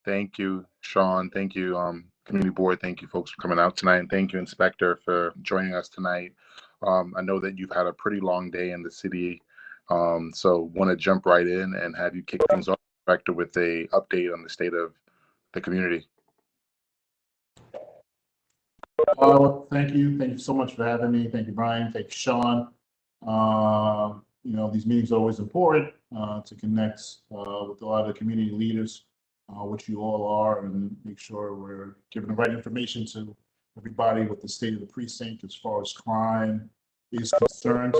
Thank you, Sean. Thank you, community board. Thank you, folks, for coming out tonight, and thank you, Inspector, for joining us tonight. I know that you've had a pretty long day in the city, so want to jump right in and have you kick things off, Inspector, with a update on the state of the community. Thank you. Thank you so much for having me. Thank you, Brian. Thank you, Sean. These meetings are always important to connect with a lot of the community leaders, which you all are, and make sure we're giving the right information to everybody with the state of the precinct as far as crime is concerned.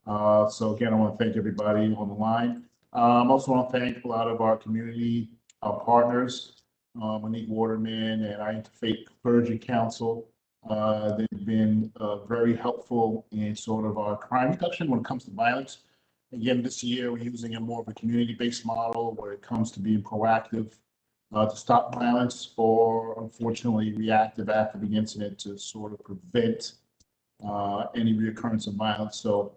So again, I want to thank everybody on the line. I also want to thank a lot of our community partners, Monique Waterman and our Interfaith Clergy Council. They've been very helpful in sort of our crime reduction when it comes to violence. Again, this year we're using a more of a community-based model where it comes to being proactive to stop violence, or unfortunately reactive after the incident to sort of prevent any reoccurrence of violence. So,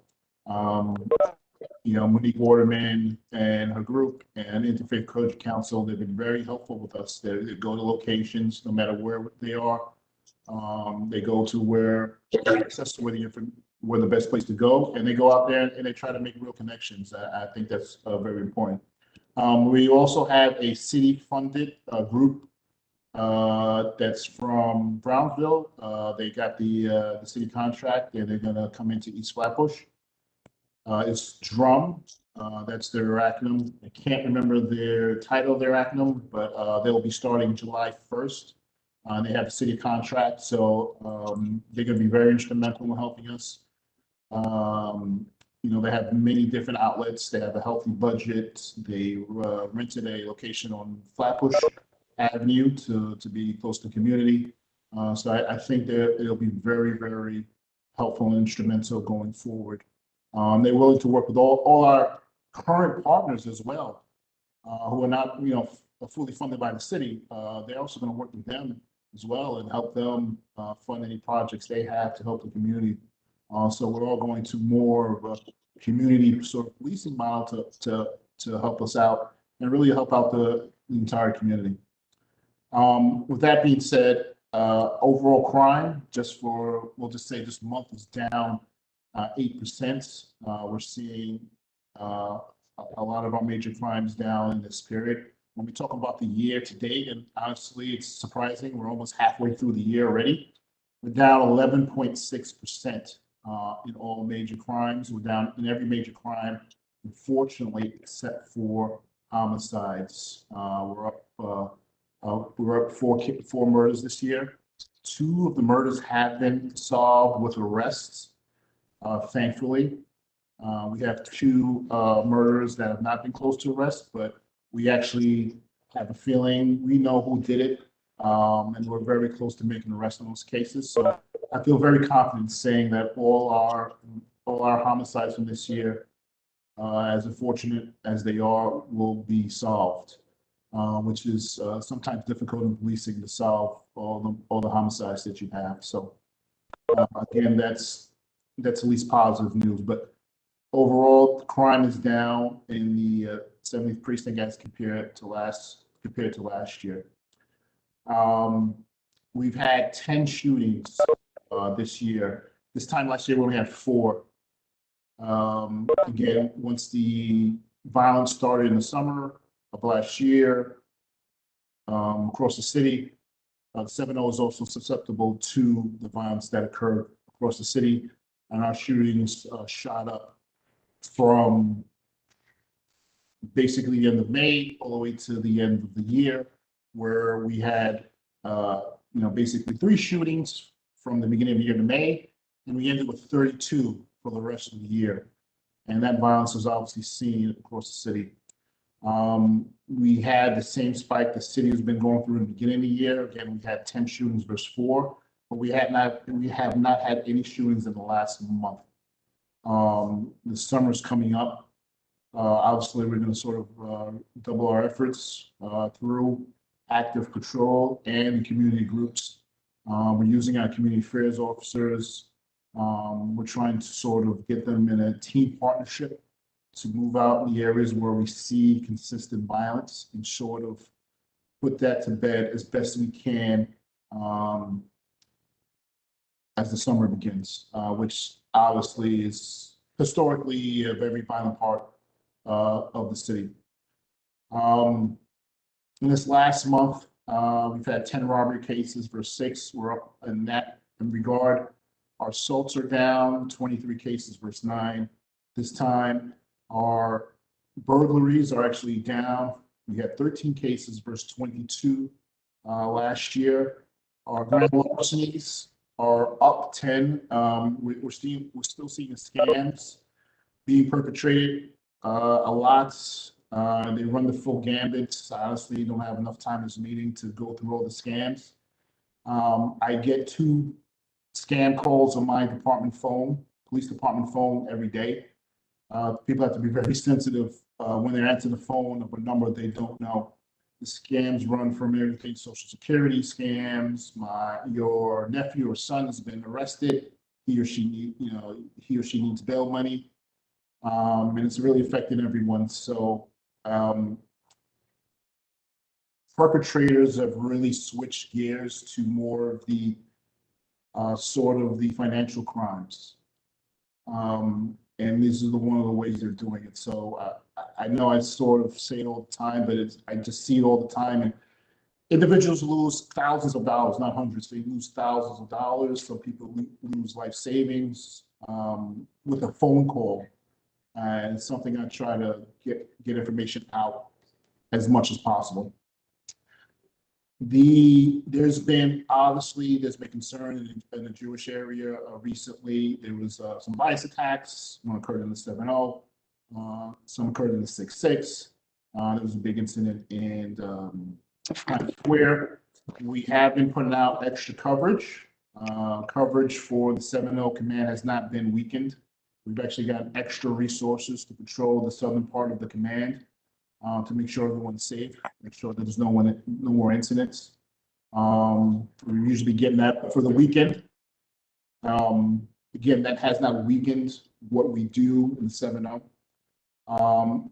Monique Waterman and her group and Interfaith Clergy Council, they've been very helpful with us. They go to locations, no matter where they are. They go to where access to where the best place to go, and they go out there and they try to make real connections. I think that's very important. We also have a city-funded group that's from Brownsville. They got the city contract, and they're going to come into East Flatbush. It's DRUM. That's their acronym. I can't remember their title of their acronym, but they'll be starting July 1st. They have a city contract, so they're going to be very instrumental in helping us. They have many different outlets. They have a healthy budget. They rented a location on Flatbush Avenue to be close to the community. So I think that it'll be very, very helpful and instrumental going forward. They're willing to work with all our current partners as well, who are not, fully funded by the city. They're also going to work with them as well and help them fund any projects they have to help the community. So we're all going to more of a community sort of policing model to help us out and really help out the entire community. With that being said, overall crime, we'll just say this month is down 8%. We're seeing a lot of our major crimes down in this period. When we talk about the year to date, and honestly, it's surprising, we're almost halfway through the year already. We're down 11.6% in all major crimes. We're down in every major crime, unfortunately, except for homicides. We're up four murders this year. 2 of the murders have been solved with arrests, thankfully. We have 2 murders that have not been close to arrest, but we actually have a feeling we know who did it, and we're very close to making an arrest in those cases. So I feel very confident saying that all our homicides from this year, as unfortunate as they are, will be solved, which is sometimes difficult in policing to solve all the homicides that you have. So again, that's at least positive news. But overall, crime is down in the 70th precinct as compared to last year. We've had 10 shootings this year. This time last year we only had 4. Again, once the violence started in the summer of last year across the city, 7-0 is also susceptible to the violence that occurred across the city, and our shootings shot up from basically the end of May all the way to the end of the year, where we had basically 3 shootings from the beginning of the year to May, and we ended with 32 for the rest of the year. And that violence was obviously seen across the city. We had the same spike the city has been going through in the beginning of the year. Again, we had 10 shootings versus 4, but we have not had any shootings in the last month. The summer's coming up. Obviously, we're going to sort of double our efforts through active patrol and community groups. We're using our community affairs officers. We're trying to sort of get them in a team partnership to move out in the areas where we see consistent violence and sort of put that to bed as best we can as the summer begins, which obviously is historically a very violent part of the city. In this last month, we've had 10 robbery cases versus 6. We're up in that regard. Our assaults are down, 23 cases versus 9. This time, our burglaries are actually down. We had 13 cases versus 22 last year. Our grand larcenies are up 10. We're still seeing scams being perpetrated a lot. They run the full gambit. I honestly don't have enough time in this meeting to go through all the scams. I get 2 scam calls on my department phone, police department phone, every day. People have to be very sensitive when they answer the phone of a number they don't know. The scams run from everything: Social Security scams. Your nephew or son has been arrested. He or she needs bail money, and it's really affecting everyone. So perpetrators have really switched gears to more of the sort of the financial crimes. And this is one of the ways they're doing it. So I know I sort of say it all the time, but I just see it all the time. And individuals lose thousands of dollars, not hundreds. They lose thousands of dollars. Some people lose life savings with a phone call. And it's something I try to get information out as much as possible. There's been concern in the Jewish area recently. There was some bias attacks. One occurred in the 7-0. Some occurred in the 6-6. There was a big incident in Times Square. We have been putting out extra coverage. Coverage for the 7-0 command has not been weakened. We've actually got extra resources to patrol the southern part of the command. To make sure everyone's safe, make sure that there's no more incidents. We're usually getting that for the weekend. Again, that has not weakened what we do in the 7-0.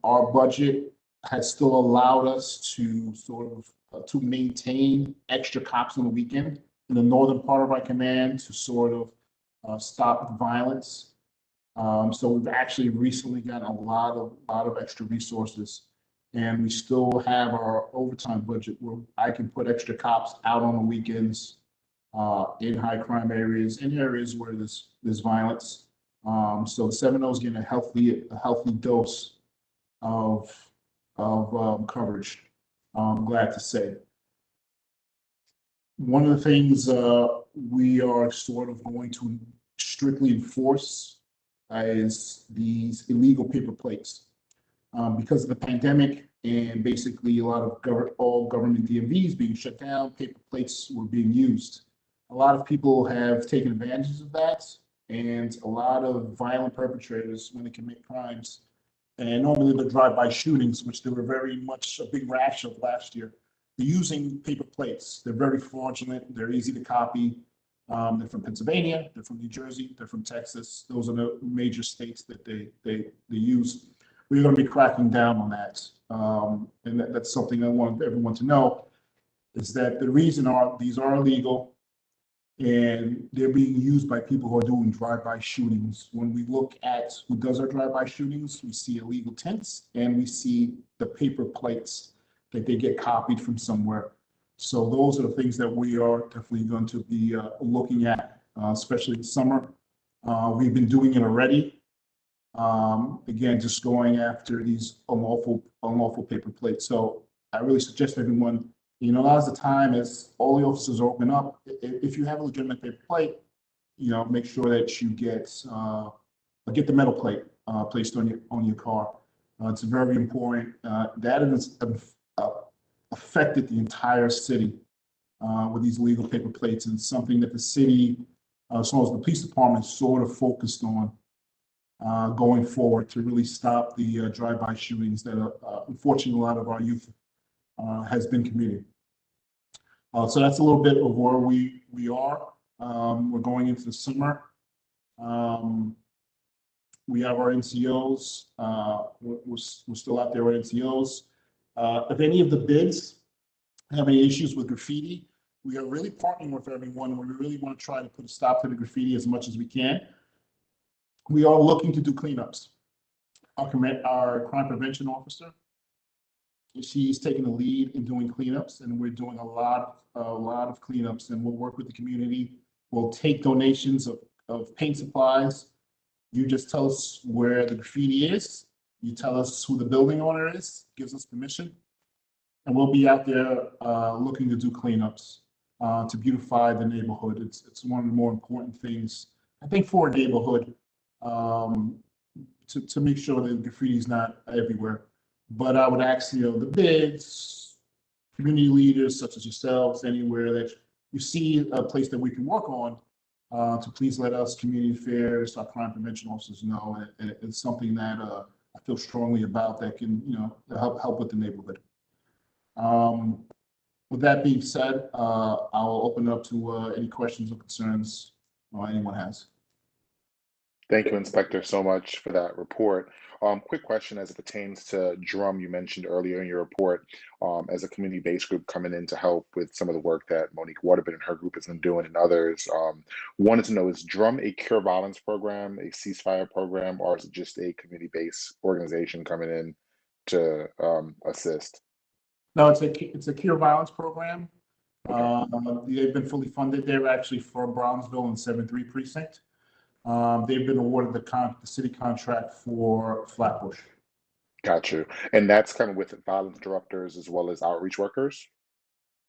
Our budget has still allowed us to sort of to maintain extra cops on the weekend in the northern part of our command to sort of stop violence. So we've actually recently gotten a lot of extra resources. And we still have our overtime budget where I can put extra cops out on the weekends in high crime areas, in areas where there's violence. So the 7-0 is getting a healthy dose of coverage. I'm glad to say. One of the things we are sort of going to strictly enforce is these illegal paper plates. Because of the pandemic and basically a lot of all government DMVs being shut down, paper plates were being used. A lot of people have taken advantage of that, and a lot of violent perpetrators, when they commit crimes, and normally the drive-by shootings, which there were very much a big rash of last year, they're using paper plates. They're very fraudulent. They're easy to copy. They're from Pennsylvania. They're from New Jersey. They're from Texas. Those are the major states that they use. We're going to be cracking down on that. And that's something I want everyone to know, is that the reason these are illegal and they're being used by people who are doing drive-by shootings. When we look at who does our drive-by shootings, we see illegal tints and we see the paper plates that they get copied from somewhere. So those are the things that we are definitely going to be looking at, especially in summer. We've been doing it already. Again, just going after these unlawful paper plates. So I really suggest everyone, now's the time as all the offices open up. If you have a legitimate paper plate, make sure that you get the metal plate placed on your car. It's very important. That has affected the entire city with these illegal paper plates, and something that the city, as well as the police department, sort of focused on. Going forward to really stop the drive-by shootings that unfortunately a lot of our youth has been committing. So that's a little bit of where we are. We're going into the summer. We have our NCOs. We're still out there with NCOs. If any of the bids have any issues with graffiti. We are really partnering with everyone. We really want to try to put a stop to the graffiti as much as we can. We are looking to do cleanups. Our crime prevention officer, she's taking the lead in doing cleanups, and we're doing a lot of cleanups, and we'll work with the community. We'll take donations of paint supplies. You just tell us where the graffiti is. You tell us who the building owner is, gives us permission. And we'll be out there looking to do cleanups to beautify the neighborhood. It's one of the more important things, I think, for a neighborhood, to make sure that graffiti is not everywhere. But I would ask, the bids, community leaders such as yourselves, anywhere that you see a place that we can work on, to please let us, community affairs, our crime prevention officers know. It's something that I feel strongly about that can, help with the neighborhood. With that being said, I'll open it up to any questions or concerns anyone has. Thank you, Inspector, so much for that report. Quick question as it pertains to Drum, you mentioned earlier in your report, as a community-based group coming in to help with some of the work that Monique Waterman and her group has been doing and others. Wanted to know, is Drum a cure violence program, a ceasefire program, or is it just a community-based organization coming in to assist? No, it's a cure violence program. They've been fully funded. They're actually from Brownsville and 7-3 precinct. They've been awarded the city contract for Flatbush. Got you. And that's kind of with violence interrupters as well as outreach workers?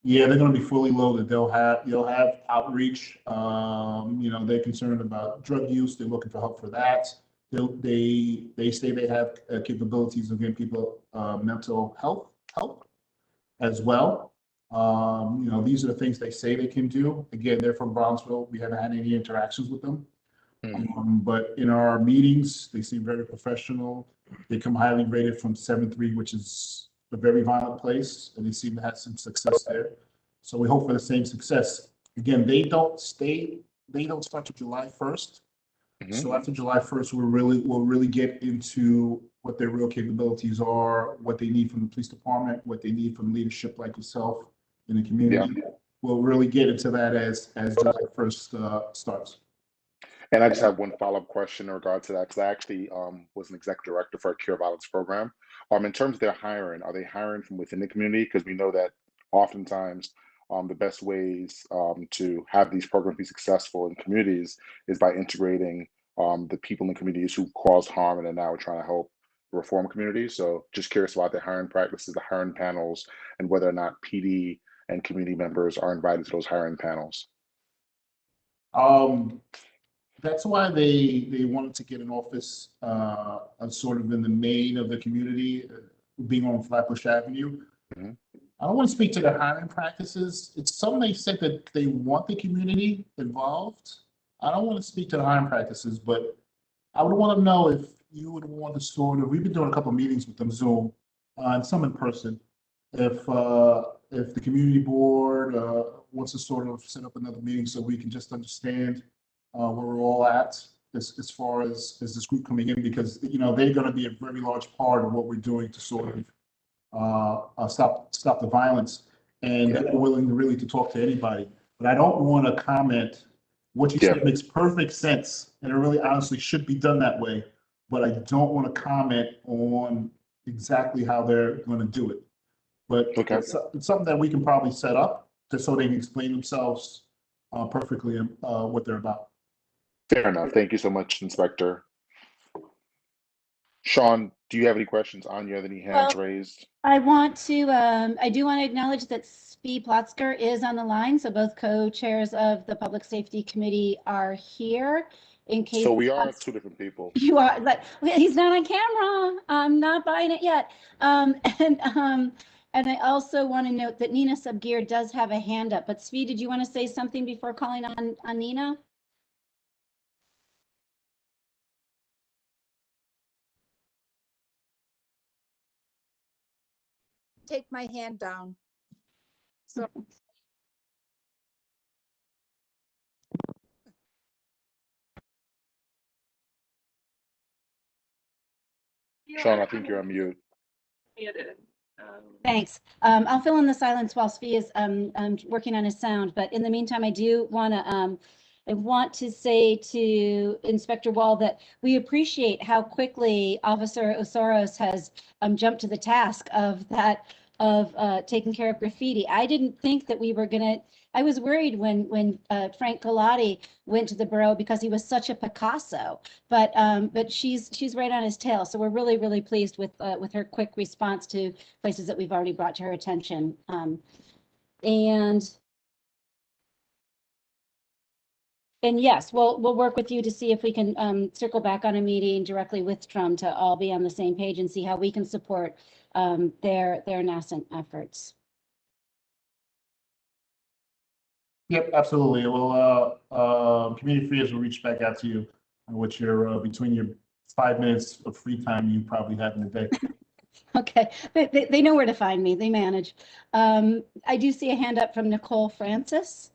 Yeah, they're going to be fully loaded. They'll have outreach. They're concerned about drug use. They're looking for help for that. They say they have capabilities of giving people mental health help as well. These are the things they say they can do. Again, they're from Brownsville. We haven't had any interactions with them. But in our meetings, they seem very professional. They come highly rated from 7-3, which is a very violent place, and they seem to have some success there. So we hope for the same success. Again, they don't start to July 1st. So after July 1st, we'll really get into what their real capabilities are, what they need from the police department, what they need from leadership like yourself in the community. Yeah. We'll really get into that as July 1st starts. And I just have one follow-up question in regard to that, because I actually was an executive director for a cure violence program. In terms of their hiring, are they hiring from within the community? Because we know that oftentimes the best ways to have these programs be successful in communities is by integrating the people in communities who cause harm and are now trying to help reform communities. So just curious about their hiring practices, the hiring panels, and whether or not PD and community members are invited to those hiring panels. That's why they wanted to get an office sort of in the main of the community, being on Flatbush Avenue. I don't want to speak to the hiring practices. It's something they said that they want the community involved. I don't want to speak to the hiring practices, but I would want to know if you would want to we've been doing a couple of meetings with them, Zoom, and some in person. If the community board wants to sort of set up another meeting so we can just understand where we're all at as far as this group coming in, because they're going to be a very large part of what we're doing to sort of stop the violence, and they're willing to really talk to anybody. But I don't want to comment. What you said makes perfect sense, and it really honestly should be done that way. But I don't want to comment on exactly how they're going to do it. But it's something that we can probably set up just so they can explain themselves perfectly what they're about. Fair enough. Thank you so much, Inspector. Sean, do you have any questions? Anya, have any hands raised? I do want to acknowledge that Spee Plotzker is on the line. So both co-chairs of the Public Safety Committee are here. In case so we are two different people. You are, but he's not on camera. I'm not buying it yet. And I also want to note that Nina Subgear does have a hand up. But Spee, did you want to say something before calling on Nina? Take my hand down. So Sean, I think you're on mute. Muted. Thanks. I'll fill in the silence while Svi is working on his sound, but in the meantime, I want to say to Inspector Wall that we appreciate how quickly Officer Osoros has jumped to the task of taking care of graffiti. I didn't think that we were gonna. I was worried when Frank Galati went to the borough because he was such a Picasso, but she's right on his tail. So we're really pleased with her quick response to places that we've already brought to her attention. And yes, we'll work with you to see if we can circle back on a meeting directly with TRUM to all be on the same page and see how we can support their nascent efforts. Yep, absolutely. Well, Community Affairs will reach back out to you on what your between your 5 minutes of free time you probably have in a day. Okay, they know where to find me. They manage. I do see a hand up from Nicole Francis.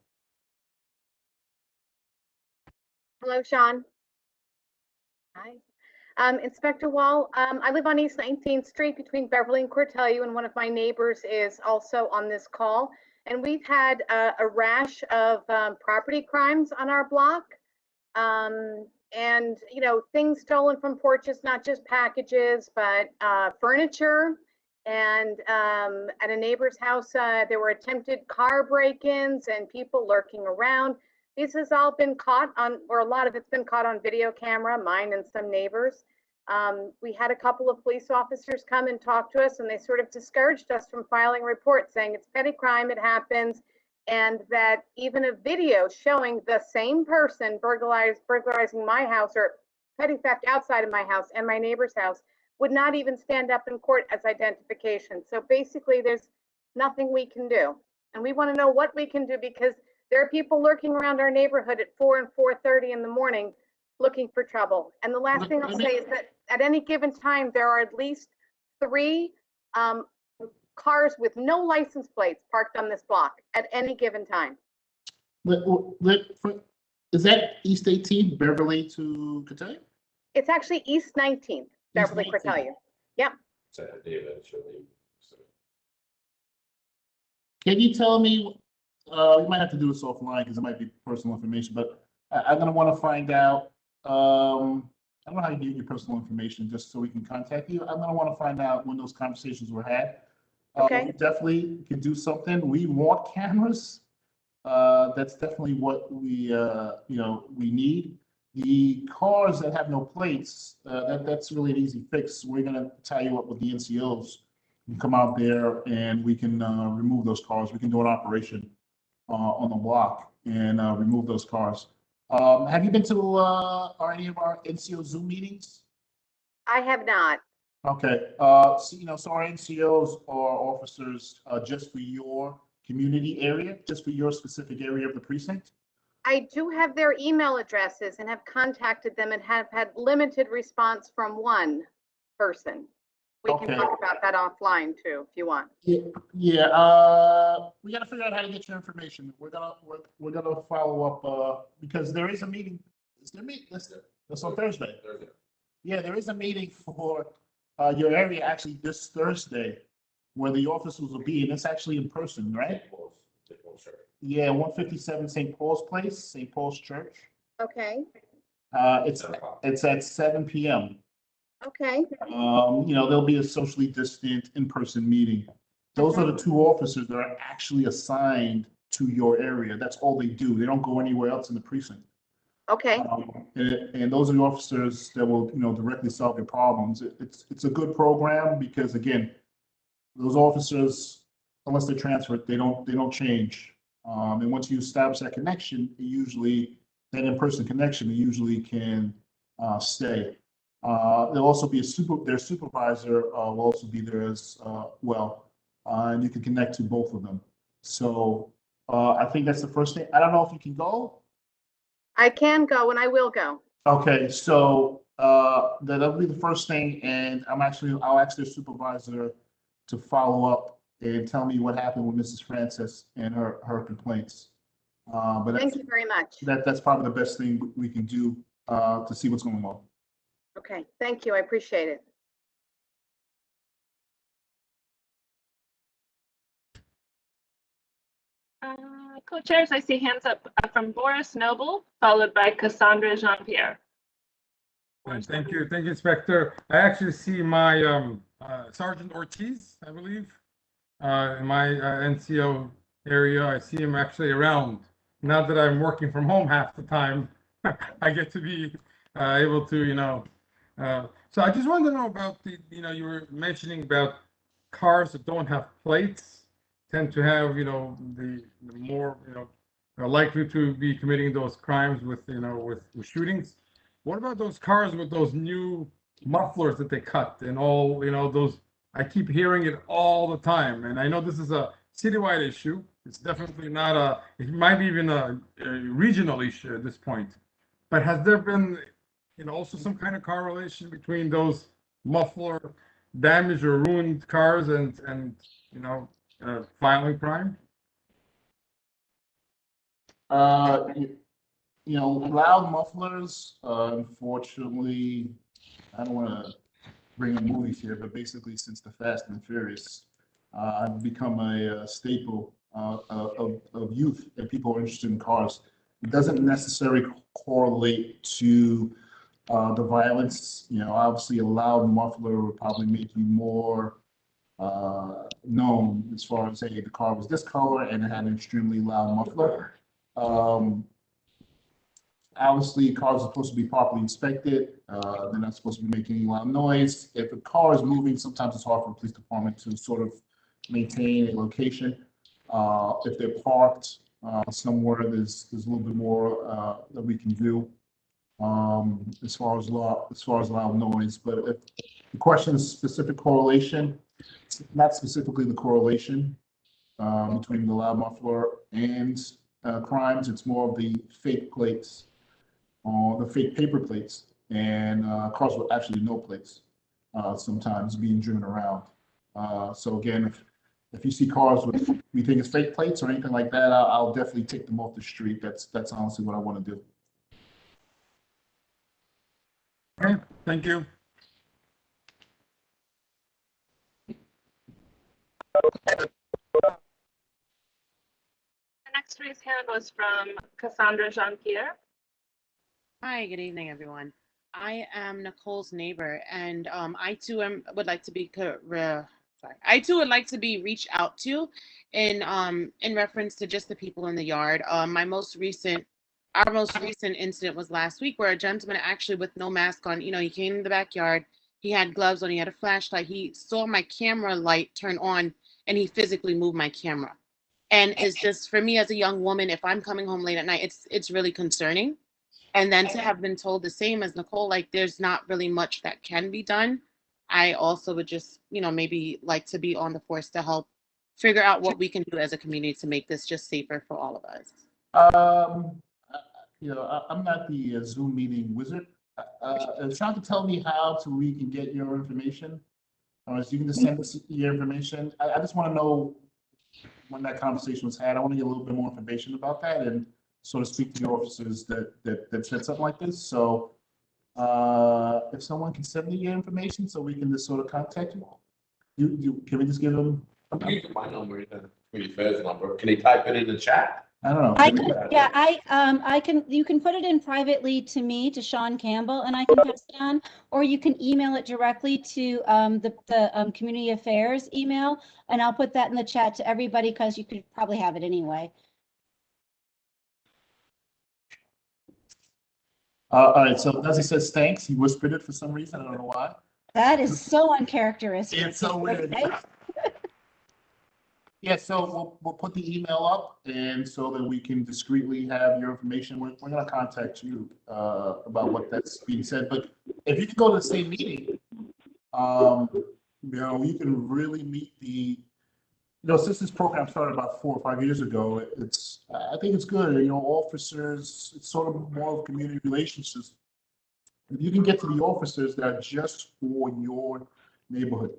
Hello, Sean. Hi. Inspector Wall, I live on East 19th Street between Beverly and Cortelyou, and one of my neighbors is also on this call. And we've had a rash of property crimes on our block. And, you know, things stolen from porches, not just packages, but furniture. And at a neighbor's house, there were attempted car break-ins and people lurking around. This has all been caught on, or a lot of it's been caught on video camera, mine and some neighbors. We had a couple of police officers come and talk to us, and they sort of discouraged us from filing reports, saying it's petty crime, it happens, and that even a video showing the same person burglarizing my house or petty theft outside of my house and my neighbor's house would not even stand up in court as identification. So basically, there's nothing we can do. And we want to know what we can do, because there are people lurking around our neighborhood at 4 and 4:30 in the morning looking for trouble. And the last thing I'll say is that at any given time, there are at least 3 cars with no license plates parked on this block at any given time. Is that East 18th, Beverly to Cortelyou? It's actually East 19th, Beverly, Cortelyou. Yep. Can you tell me, we might have to do this offline because it might be personal information, but I'm gonna want to find out, I don't know how you get your personal information, just so we can contact you. I'm gonna want to find out when those conversations were had. Okay. We definitely can do something. We want cameras. That's definitely what we, we need. The cars that have no plates, that's really an easy fix. We're gonna tie you up with the NCOs. You can come out there and we can remove those cars. We can do an operation on the block and remove those cars. Have you been to any of our NCO Zoom meetings? I have not. Okay, so our NCOs are officers just for your community area, just for your specific area of the precinct? I do have their email addresses and have contacted them and have had limited response from one person. We can Okay. talk about that offline too, if you want. Yeah, we gotta figure out how to get your information. We're gonna follow up, because there is a meeting. Is there a meeting? That's on Thursday. Yeah, there is a meeting for your area actually this Thursday where the officers will be, and it's actually in person, right? Yeah, 157 St. Paul's Place, St. Paul's Church. Okay, It's at 7 p.m. okay, There'll be a socially distant in-person meeting. Those are the 2 officers that are actually assigned to your area. That's all they do. They don't go anywhere else in the precinct. okay, And those are the officers that will, directly solve your problems. It's a good program because, again, those officers, unless they're transferred, they don't change. And once you establish that connection, that in-person connection, it usually can stay. There'll also be their supervisor will also be there as well, and you can connect to both of them. So I think that's the first thing. I don't know if you can go. I can go and I will go. Okay, so that'll be the first thing, and I'll ask their supervisor to follow up and tell me what happened with Mrs. Francis and her complaints. But Thank you very much. that's probably the best thing we can do to see what's going on. Okay, thank you. I appreciate it. Co-chairs, I see hands up from Boris Noble, followed by Cassandra Jean-Pierre. Thank you, Inspector. I actually see my Sergeant Ortiz, I believe, in my NCO area. I see him actually around. Now that I'm working from home half the time, I get to be able to, so I just wanted to know about you were mentioning about cars that don't have plates tend to have, the more, are likely to be committing those crimes with shootings. What about those cars with those new mufflers that they cut and all, those, I keep hearing it all the time. And I know this is a citywide issue. It's definitely not it might be even a regional issue at this point. But has there been, also some kind of correlation between those muffler damaged or ruined cars and violent crime? Loud mufflers, unfortunately, I don't want to bring up movies here, but basically since the Fast and Furious, I've become a staple of youth and people are interested in cars. It doesn't necessarily correlate to the violence. Obviously a loud muffler would probably make you more known as far as, hey, the car was this color and it had an extremely loud muffler. Obviously, cars are supposed to be properly inspected. They're not supposed to be making any loud noise. If a car is moving, sometimes it's hard for the police department to sort of maintain a location. If they're parked somewhere, there's a little bit more that we can do as far as loud noise. But if the question is specific correlation, it's not specifically the correlation between the loud muffler and crimes. It's more of the fake plates, the fake paper plates, and cars with actually no plates sometimes being driven around. So again, if you see cars with you think it's fake plates or anything like that, I'll definitely take them off the street. That's honestly what I want to do. Okay, thank you. The next raised hand was from Cassandra Jean-Pierre. Hi, good evening, everyone. I am Nicole's neighbor, and I too would like to be reached out to in reference to just the people in the yard. Our most recent incident was last week, where a gentleman actually with no mask on, he came in the backyard, he had gloves on, he had a flashlight, he saw my camera light turn on, and he physically moved my camera. And it's just, for me as a young woman, if I'm coming home late at night, it's really concerning. And then to have been told the same as Nicole, like there's not really much that can be done. I also would just, maybe like to be on the force to help figure out what we can do as a community to make this just safer for all of us. I'm not the Zoom meeting wizard. Trying to tell me how we can get your information. So you can just send us your information. I just want to know when that conversation was had. I want to get a little bit more information about that and sort of speak to the officers that said something like this. So if someone can send me your information so we can just sort of contact you, can we just give them? My number, your first number. Can you type it in the chat? I don't know. I can, you can put it in privately to me, to Sean Campbell, and I can pass it on, or you can email it directly to the community affairs email, and I'll put that in the chat to everybody because you could probably have it anyway. All right, so as he says, thanks. He whispered it for some reason. I don't know why. That is so uncharacteristic. It's so weird. Okay. Yeah, so we'll put the email up, and so that we can discreetly have your information. We're going to contact you about what that's being said. But if you can go to the same meeting, you can really meet the. Since this program started about 4 or 5 years ago, I think it's good. Officers, it's sort of more of community relationships. If you can get to the officers that are just for your neighborhood,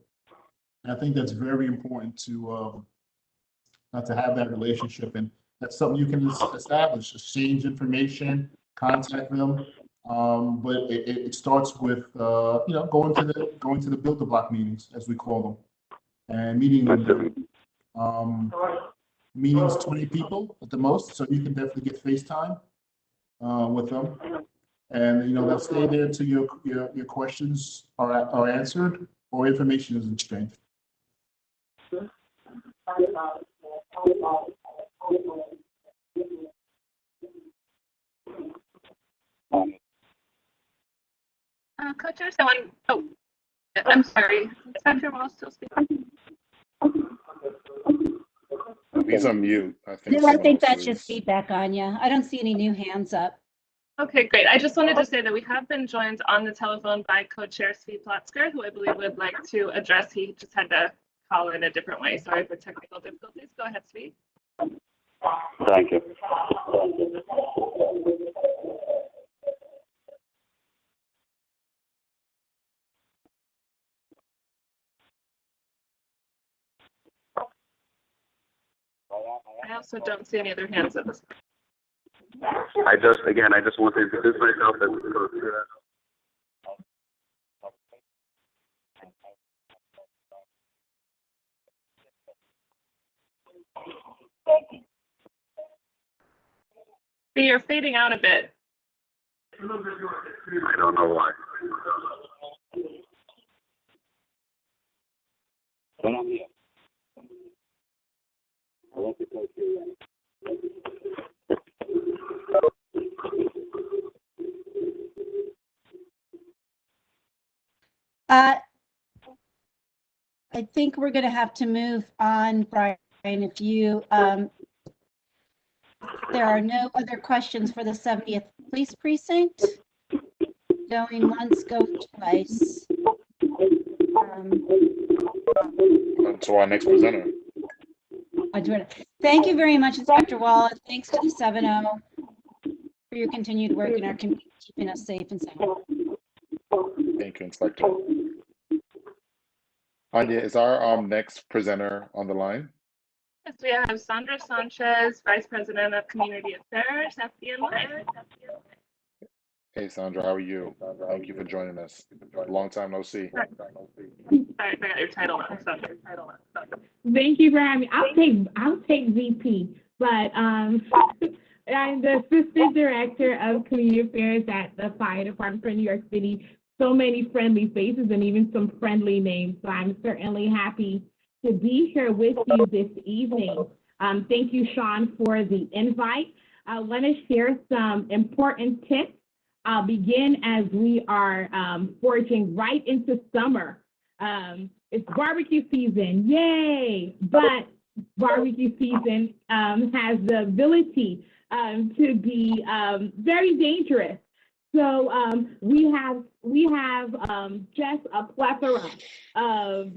I think that's very important to have that relationship, and that's something you can establish. Exchange information, contact them, but it starts with going to the build the block meetings, as we call them, and meeting them. meetings 20 people at the most, so you can definitely get FaceTime with them. And, they'll stay there until your questions are answered or information is exchanged. Co-chair, someone, oh, I'm sorry, Inspector Wall still speaking. He's on mute. I think, No, I think someone that's else just is. feedback, Anya. I don't see any new hands up. Okay, great. I just wanted to say that we have been joined on the telephone by Co-Chair Svi Plotzker, who I believe would like to address. He just had to call in a different way. Sorry for technical difficulties. Go ahead, Svi. Thank you. I also don't see any other hands at this point. I just want to introduce myself as co-chair. You're fading out a bit. I don't know why. But I'm here. I want to go through I think we're going to have to move on, Brian. If you, there are no other questions for the 70th Police Precinct. Going once, go twice. To our next presenter. Thank you very much, Inspector Wall. Thanks to the 7-0 for your continued work in our community, keeping us safe and sound. Thank you, Inspector. Anya, is our next presenter on the line? Yes, we have Sandra Sanchez, Vice President of Community Affairs, FDNY. Hey, Sandra, how are you? Thank you for joining us. Long time no see. Sorry, I forgot your title now, Sandra. Thank you for having me. I'll take VP, but I'm the Assistant Director of Community Affairs at the Fire Department for New York City. So many friendly faces and even some friendly names. So I'm certainly happy to be here with you this evening. Thank you, Sean, for the invite. I want to share some important tips. I'll begin as we are forging right into summer. It's barbecue season, yay! But barbecue season has the ability to be very dangerous. So we have just a plethora of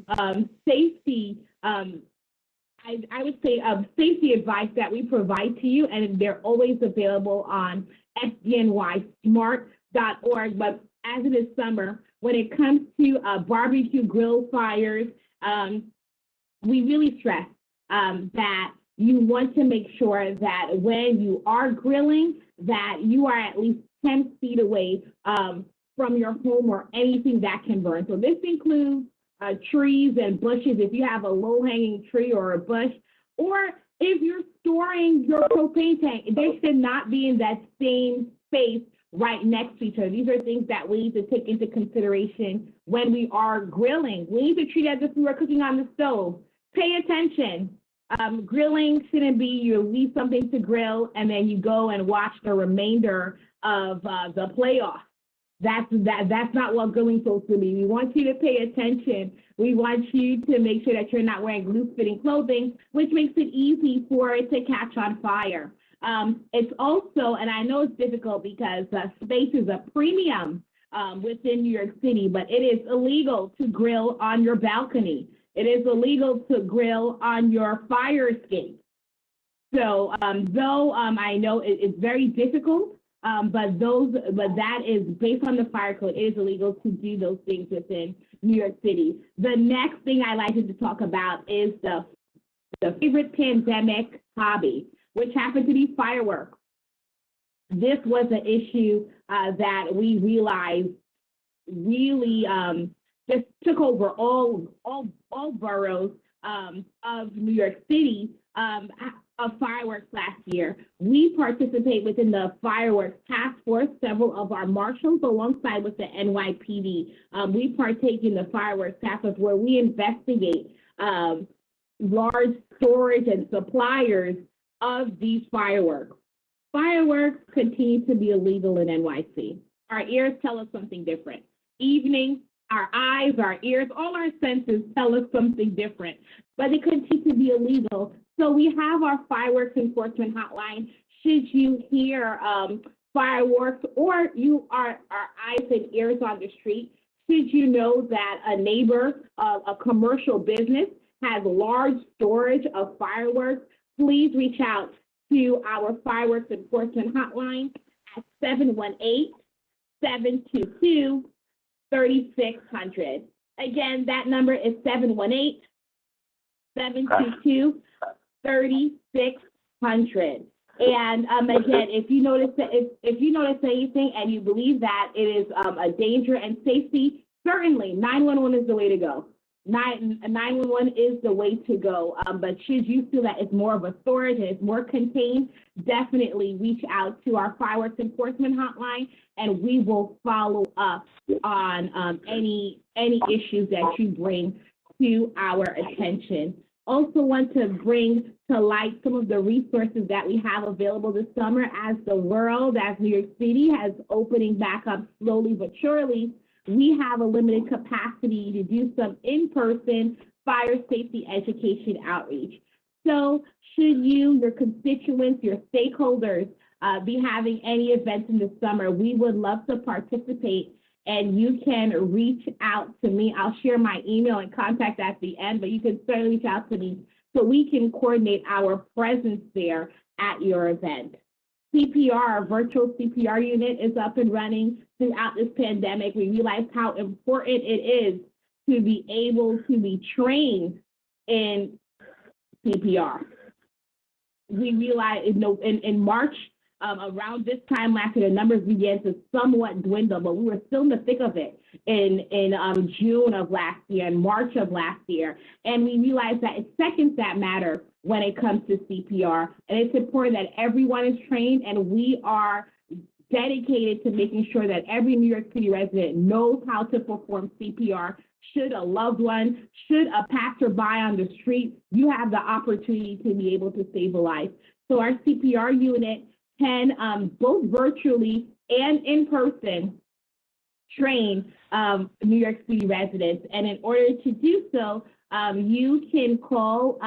safety. I would say safety advice that we provide to you, and they're always available on fdnysmart.org. But as it is summer, when it comes to barbecue grill fires, we really stress that you want to make sure that when you are grilling, that you are at least 10 feet away from your home or anything that can burn. So this includes trees and bushes if you have a low-hanging tree or a bush, or if you're storing your propane tank, they should not be in that same space right next to each other. These are things that we need to take into consideration when we are grilling. We need to treat it as if we were cooking on the stove. Pay attention. Grilling shouldn't be you leave something to grill and then you go and watch the remainder of the playoff. That's not what grilling's supposed to be. We want you to pay attention. We want you to make sure that you're not wearing loose-fitting clothing, which makes it easy for it to catch on fire. It's also, and I know it's difficult because space is a premium within New York City, but it is illegal to grill on your balcony. It is illegal to grill on your fire escape. So though I know it's very difficult, but that is based on the fire code. It is illegal to do those things within New York City. The next thing I like to talk about is the favorite pandemic hobby, which happened to be fireworks. This was an issue that we realized really just took over all boroughs of New York City. of fireworks last year. We participate within the fireworks task force, several of our marshals alongside with the NYPD. We partake in the fireworks task force where we investigate large storage and suppliers of these fireworks. Fireworks continue to be illegal in NYC. Our ears tell us something different. Evening, our eyes, our ears, all our senses tell us something different, but they continue to be illegal. So we have our fireworks enforcement hotline. Should you hear fireworks or you are eyes and ears on the street, should you know that a neighbor of a commercial business has large storage of fireworks, please reach out to our fireworks enforcement hotline at 718-722-3600. Again, that number is 718-722-3600. And again, if you notice anything and you believe that it is a danger and safety, certainly 911 is the way to go. 911 is the way to go. But should you feel that it's more of a storage and it's more contained, definitely reach out to our fireworks enforcement hotline, and we will follow up on any issues that you bring to our attention. Also want to bring to light some of the resources that we have available this summer as the world, as New York City has opening back up slowly but surely. We have a limited capacity to do some in-person fire safety education outreach. So should you, your constituents, your stakeholders be having any events in the summer, we would love to participate, and you can reach out to me. I'll share my email and contact at the end, but you can certainly reach out to me so we can coordinate our presence there at your event. CPR, our virtual CPR unit, is up and running throughout this pandemic. We realized how important it is to be able to be trained in CPR. We realized in March, around this time last year, the numbers began to somewhat dwindle, but we were still in the thick of it in June of last year and March of last year. And we realized that it's seconds that matter when it comes to CPR. And it's important that everyone is trained, and we are dedicated to making sure that every New York City resident knows how to perform CPR. Should a loved one, should a passerby on the street, you have the opportunity to be able to save a life. So our CPR unit can both virtually and in person train New York City residents. And in order to do so, you can call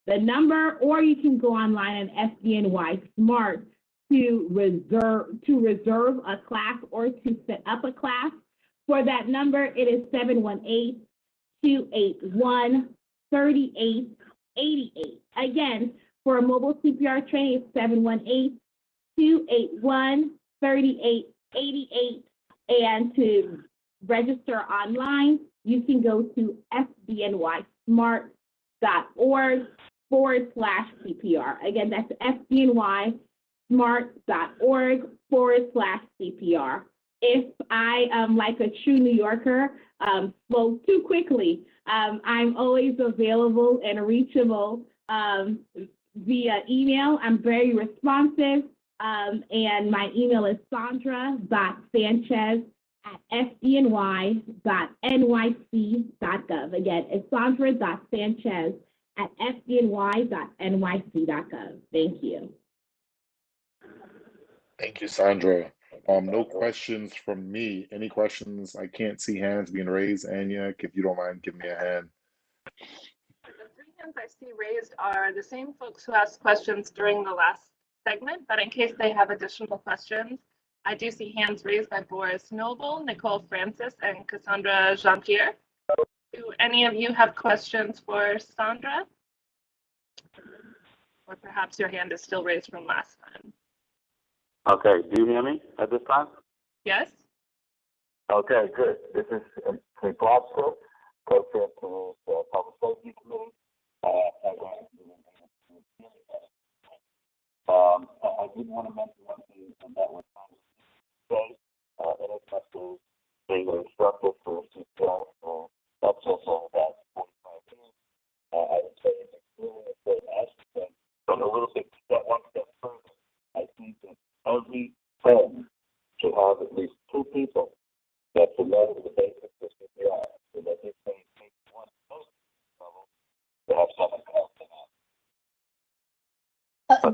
the number, or you can go online on FDNY Smart to reserve a class or to set up a class. For that number, it is 718-281-3888. Again, for a mobile CPR training, it's 718-281-3888. And to register online, you can go to fdnysmart.org/CPR. Again, that's fdnysmart.org/CPR. If I am like a true New Yorker, spoke too quickly, I'm always available and reachable via email. I'm very responsive, and my email is sandra.sanchez@fdny.nyc.gov. Again, it's sandra.sanchez@fdny.nyc.gov. Thank you. Thank you, Sandra. No questions from me. Any questions? I can't see hands being raised. Anya, if you don't mind, give me a hand. The three hands I see raised are the same folks who asked questions during the last segment, but in case they have additional questions, I do see hands raised by Boris Noble, Nicole Francis, and Cassandra Jean-Pierre. Do any of you have questions for Sandra? Or perhaps your hand is still raised from last time. Okay, do you hear me at this time? Yes? Okay, good. This is St. Lobster, co-chair to the Public Safety Committee. I did want to mention one thing, and that was today, and it's not to being an instructor for CPR, that's also about 45 years. I would say it's extremely important aspect. So a little bit one step further, I think that every home should have at least 2 people that familiar with the basics of CPR, so that if they take one of those level, they have someone else to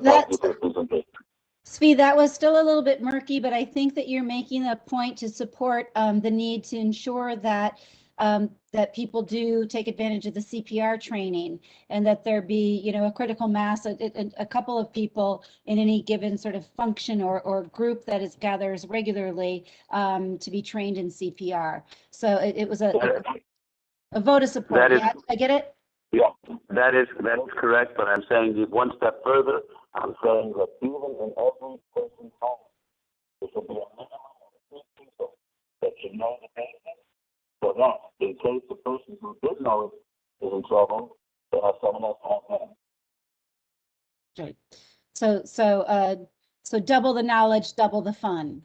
That, Svi, that was still a little bit murky, but I think that you're making a point to support the need to ensure that that people do take advantage of the CPR training, and that there be, you know, a critical mass, a couple of people in any given sort of function or group that is gathers regularly to be trained in CPR. So it was a vote of support. Yeah, I get it. Yeah, that is correct, but I'm saying one step further. I'm saying that even in every person's home, there should be a minimum of 3 people that should know the basics, so that in case the person who did know it is in trouble, they have someone else to help them. Right. So double the knowledge, double the fun.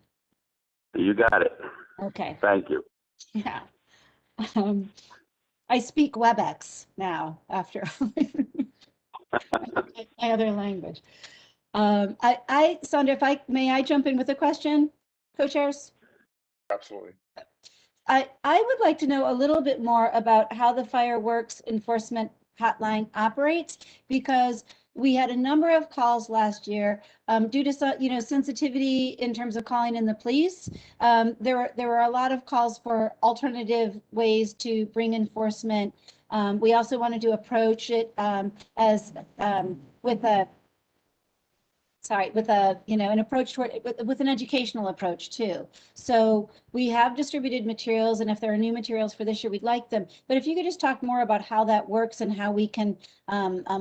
You got it. Okay. Thank you. Yeah. I speak WebEx now after my other language. Sandra, may I jump in with a question, co-chairs? Absolutely. I would like to know a little bit more about how the fireworks enforcement hotline operates, because we had a number of calls last year due to sensitivity in terms of calling in the police. There were a lot of calls for alternative ways to bring enforcement. We also wanted to approach it as with an approach toward with an educational approach too. So we have distributed materials, and if there are new materials for this year, we'd like them. But if you could just talk more about how that works and how we can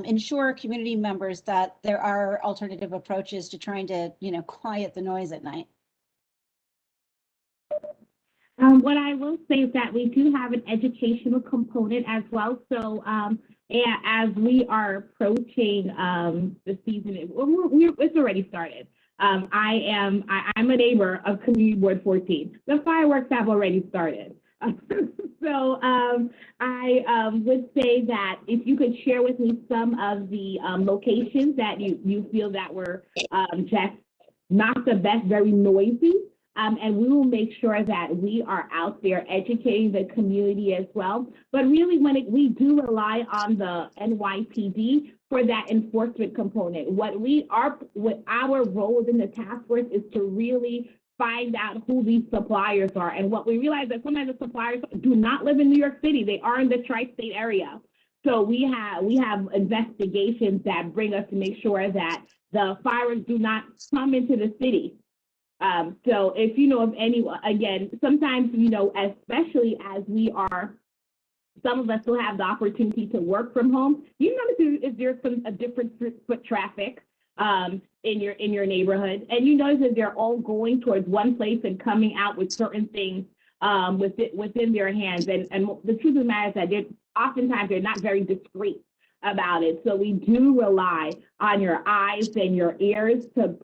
ensure community members that there are alternative approaches to trying to, quiet the noise at night. What I will say is that we do have an educational component as well. So as we are approaching the season, it's already started. I'm a neighbor of Community Board 14. The fireworks have already started. So I would say that if you could share with me some of the locations that you feel that were just not the best, very noisy. And we will make sure that we are out there educating the community as well. But really, we do rely on the NYPD for that enforcement component. What our role within the task force is to really find out who these suppliers are. And what we realize that sometimes the suppliers do not live in New York City; they are in the tri-state area. So we have investigations that bring us to make sure that the fireworks do not come into the city. So if you know of anyone, again, sometimes, especially as some of us still have the opportunity to work from home, you notice if there's a different foot traffic in your neighborhood, and you notice that they're all going towards one place and coming out with certain things within their hands. And the truth of the matter is that oftentimes they're not very discreet about it. So we do rely on your eyes and your ears to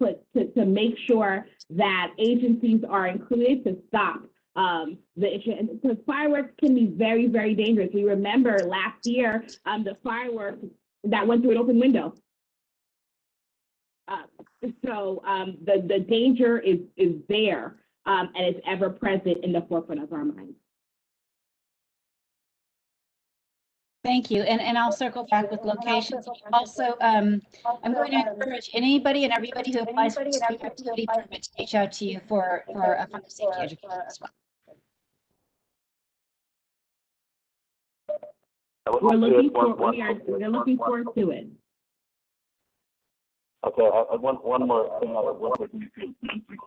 make sure that agencies are included to stop the issue. And because fireworks can be very, very dangerous. We remember last year the fireworks that went through an open window. So the danger is there, and it's ever present in the forefront of our minds. Thank you, and I'll circle back with locations. Also, I'm going to encourage anybody and everybody who applies for this activity permit to reach out to you for a fire safety education as well. We're looking forward to it. Okay, one more thing,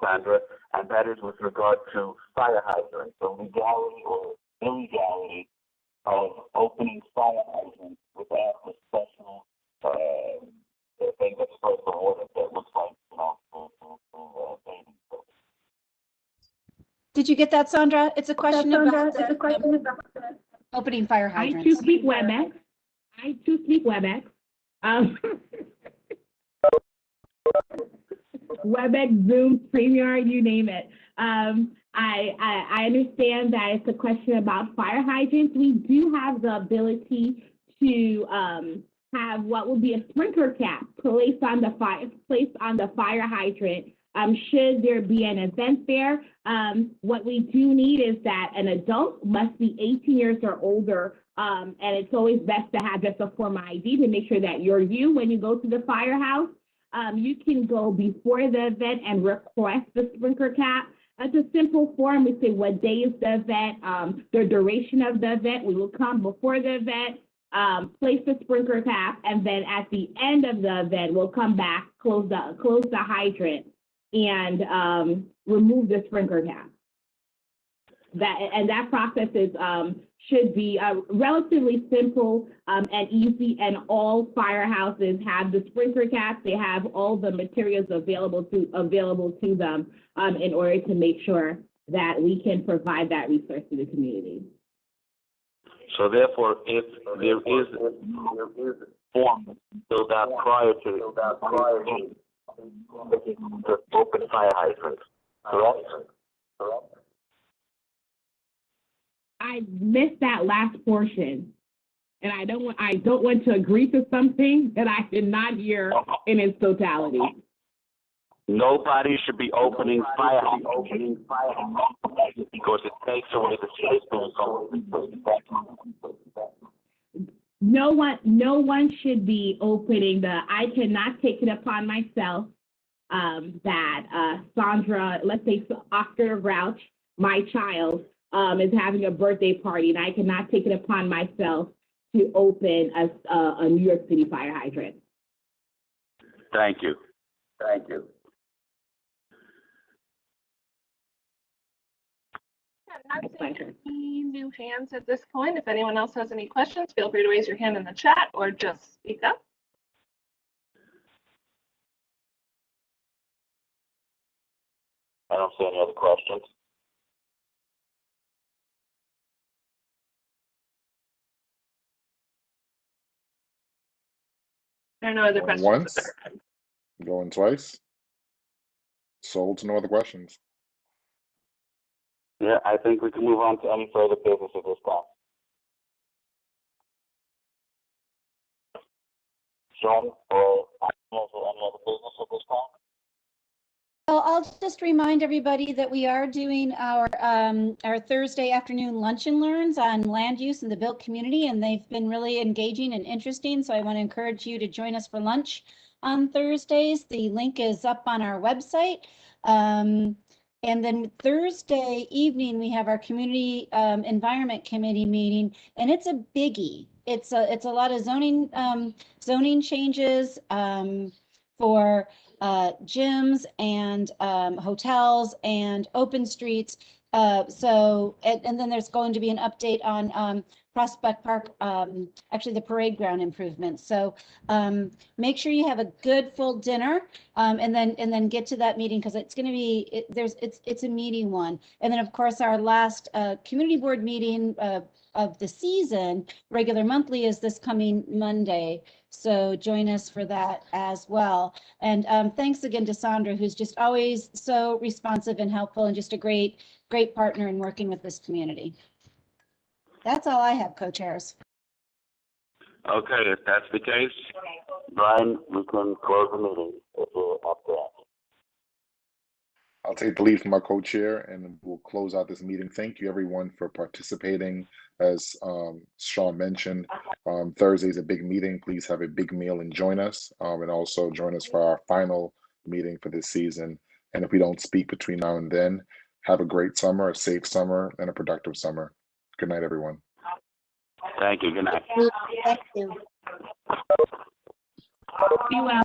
Sandra, and that is with regard to fire hydrants, so legality or illegality of opening fire hydrants without the special thing that's supposed to hold it that looks like, baby. Did you get that, Sandra? It's a question about opening fire hydrants. I too speak WebEx. WebEx, Zoom, StreamYard, you name it. I understand that it's a question about fire hydrants. We do have the ability to have what will be a sprinkler cap placed on the fire hydrant. Should there be an event there, what we do need is that an adult must be 18 years or older, and it's always best to have just a form of ID to make sure that you're you when you go to the firehouse. You can go before the event and request the sprinkler cap. It's a simple form. We say what day is the event, the duration of the event. We will come before the event, place the sprinkler cap, and then at the end of the event, we'll come back, close the hydrant, and remove the sprinkler cap. That process is should be relatively simple and easy, and all firehouses have the sprinkler caps. They have all the materials available to them in order to make sure that we can provide that resource to the community. So therefore, if there is a form filled out prior to the open fire hydrant, correct? I missed that last portion, and I don't want to agree to something that I did not hear in its totality. Nobody should be opening fire hydrants because it takes away the space. No one should be opening I cannot take it upon myself that Sandra, let's say Oscar Grouch, my child, is having a birthday party, and I cannot take it upon myself to open a New York City fire hydrant. Thank you. Thank you. I'm not seeing any new hands at this point. If anyone else has any questions, feel free to raise your hand in the chat or just speak up. I don't see any other questions. There are no other questions. Once, going twice. Sold to no other questions. Yeah, I think we can move on to any further business at this time. Sean, or any other business at this time? Well, I'll just remind everybody that we are doing our Thursday afternoon lunch and learns on land use in the built community, and they've been really engaging and interesting. So I want to encourage you to join us for lunch on Thursdays. The link is up on our website. And then Thursday evening, we have our Community Environment Committee meeting, and it's a biggie. It's a lot of zoning changes for gyms and hotels and open streets. And then there's going to be an update on Prospect Park, actually the parade ground improvements. So make sure you have a good full dinner and then get to that meeting, because it's going to be it's a meeting one. And then of course our last community board meeting of the season, regular monthly, is this coming Monday. So join us for that as well. And thanks again to Sandra, who's just always so responsive and helpful, and just a great partner in working with this community. That's all I have, co-chairs. Okay, if that's the case, Brian, we can close the meeting if you're up there. I'll take the lead from our co-chair, and we'll close out this meeting. Thank you, everyone, for participating. As Sean mentioned, Thursday's a big meeting. Please have a big meal and join us, and also join us for our final meeting for this season. And if we don't speak between now and then, have a great summer, a safe summer, and a productive summer. Good night, everyone. Thank you. Good night. Thank you. Be well.